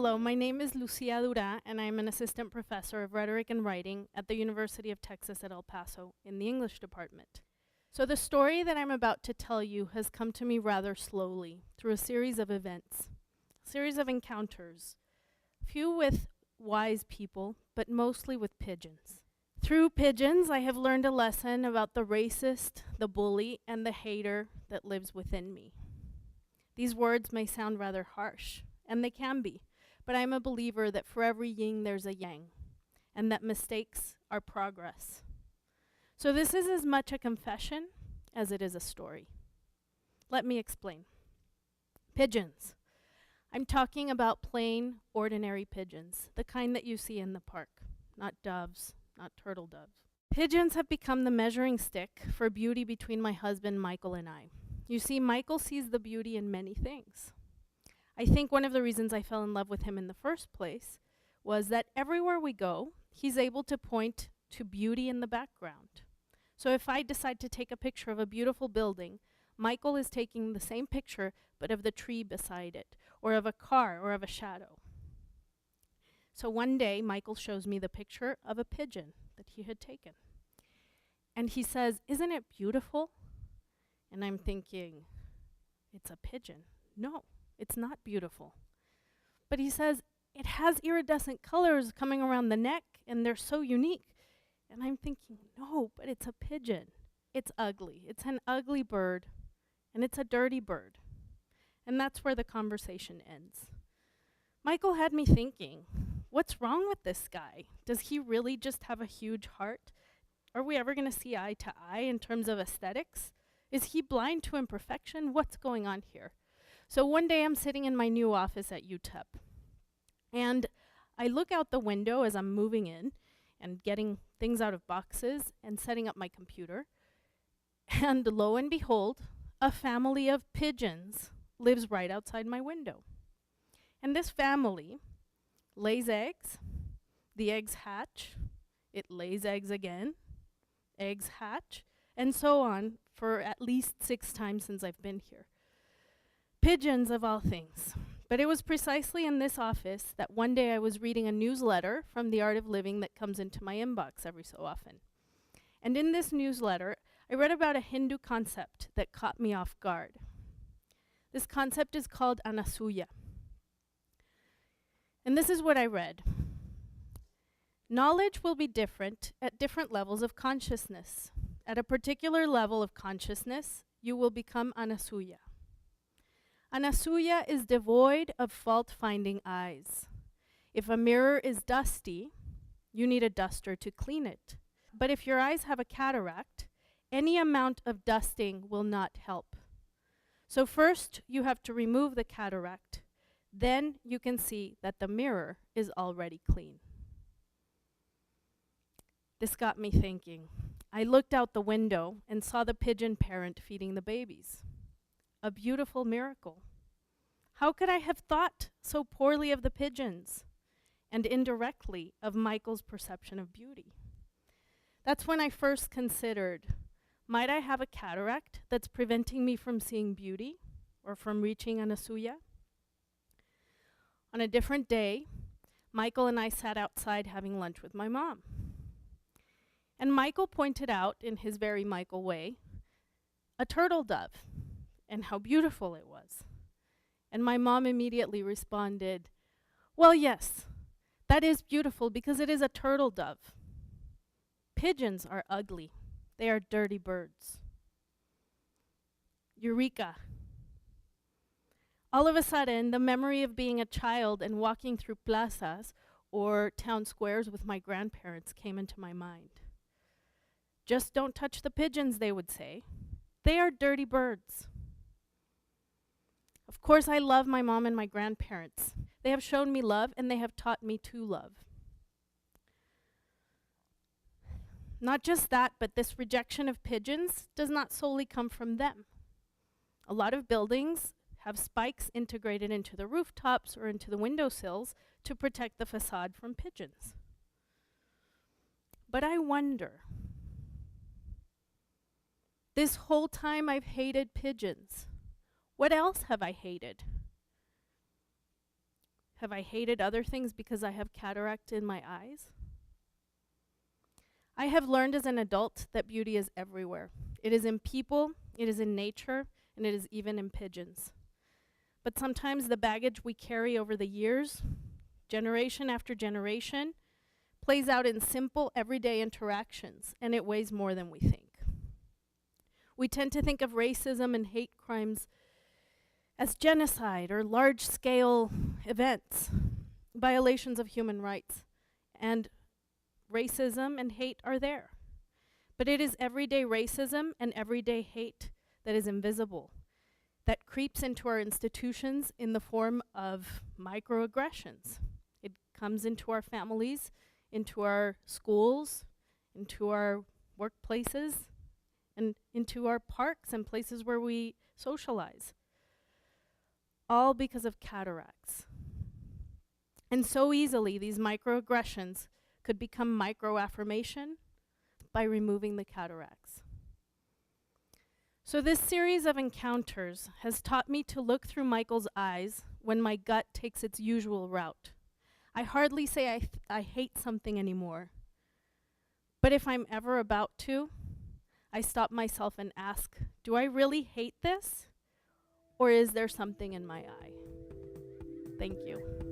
Hello, my name is Lucía Durá, and I'm an assistant professor of rhetoric and writing at the University of Texas at El Paso in the English department. So the story that I'm about to tell you has come to me rather slowly through a series of events, a series of encounters, few with wise people, but mostly with pigeons. Through pigeons, I have learned a lesson about the racist, the bully, and the hater that lives within me. These words may sound rather harsh, and they can be, but I'm a believer that for every yin there's a yang, and that mistakes are progress. So this is as much a confession as it is a story. Let me explain. Pigeons. I'm talking about plain, ordinary pigeons, the kind that you see in the park, not doves, not turtle doves. Pigeons have become the measuring stick for beauty between my husband Michael and I. You see, Michael sees the beauty in many things. I think one of the reasons I fell in love with him in the first place was that everywhere we go, he's able to point to beauty in the background. So if I decide to take a picture of a beautiful building, Michael is taking the same picture, but of the tree beside it, or of a car, or of a shadow. So one day, Michael shows me the picture of a pigeon that he had taken. And he says, "Isn't it beautiful?" And I'm thinking, it's a pigeon. No, it's not beautiful. But he says, it has iridescent colors coming around the neck, and they're so unique. And I'm thinking, no, but it's a pigeon. It's ugly. It's an ugly bird, and it's a dirty bird. And that's where the conversation ends. Michael had me thinking, what's wrong with this guy? Does he really just have a huge heart? Are we ever going to see eye to eye in terms of aesthetics? Is he blind to imperfection? What's going on here? So one day I'm sitting in my new office at UTEP, and I look out the window as I'm moving in and getting things out of boxes and setting up my computer, and lo and behold, a family of pigeons lives right outside my window. And this family lays eggs, the eggs hatch, it lays eggs again, eggs hatch, and so on for at least 6 times since I've been here. Pigeons of all things. But it was precisely in this office that one day I was reading a newsletter from The Art of Living that comes into my inbox every so often. And in this newsletter, I read about a Hindu concept that caught me off guard. This concept is called anasuya. And this is what I read. Knowledge will be different at different levels of consciousness. At a particular level of consciousness, you will become anasuya. Anasuya is devoid of fault-finding eyes. If a mirror is dusty, you need a duster to clean it. But if your eyes have a cataract, any amount of dusting will not help. So first, you have to remove the cataract. Then you can see that the mirror is already clean. This got me thinking. I looked out the window and saw the pigeon parent feeding the babies. A beautiful miracle. How could I have thought so poorly of the pigeons and indirectly of Michael's perception of beauty? That's when I first considered, might I have a cataract that's preventing me from seeing beauty or from reaching anasuya? On a different day, Michael and I sat outside having lunch with my mom. And Michael pointed out, in his very Michael way, a turtle dove and how beautiful it was. And my mom immediately responded, well, yes, that is beautiful because it is a turtle dove. Pigeons are ugly. They are dirty birds. Eureka. All of a sudden, the memory of being a child and walking through plazas or town squares with my grandparents came into my mind. Just don't touch the pigeons, they would say. They are dirty birds. Of course, I love my mom and my grandparents. They have shown me love, and they have taught me to love. Not just that, but this rejection of pigeons does not solely come from them. A lot of buildings have spikes integrated into the rooftops or into the windowsills to protect the facade from pigeons. But I wonder, this whole time I've hated pigeons. What else have I hated? Have I hated other things because I have cataract in my eyes? I have learned as an adult that beauty is everywhere. It is in people, it is in nature, and it is even in pigeons. But sometimes the baggage we carry over the years, generation after generation, plays out in simple, everyday interactions, and it weighs more than we think. We tend to think of racism and hate crimes as genocide or large-scale events, violations of human rights, and racism and hate are there. But it is everyday racism and everyday hate that is invisible, that creeps into our institutions in the form of microaggressions. It comes into our families, into our schools, into our workplaces, and into our parks and places where we socialize. All because of cataracts. And so easily, these microaggressions could become microaffirmation by removing the cataracts. So this series of encounters has taught me to look through Michael's eyes when my gut takes its usual route. I hardly say I hate something anymore. But if I'm ever about to, I stop myself and ask, do I really hate this? Or is there something in my eye? Thank you.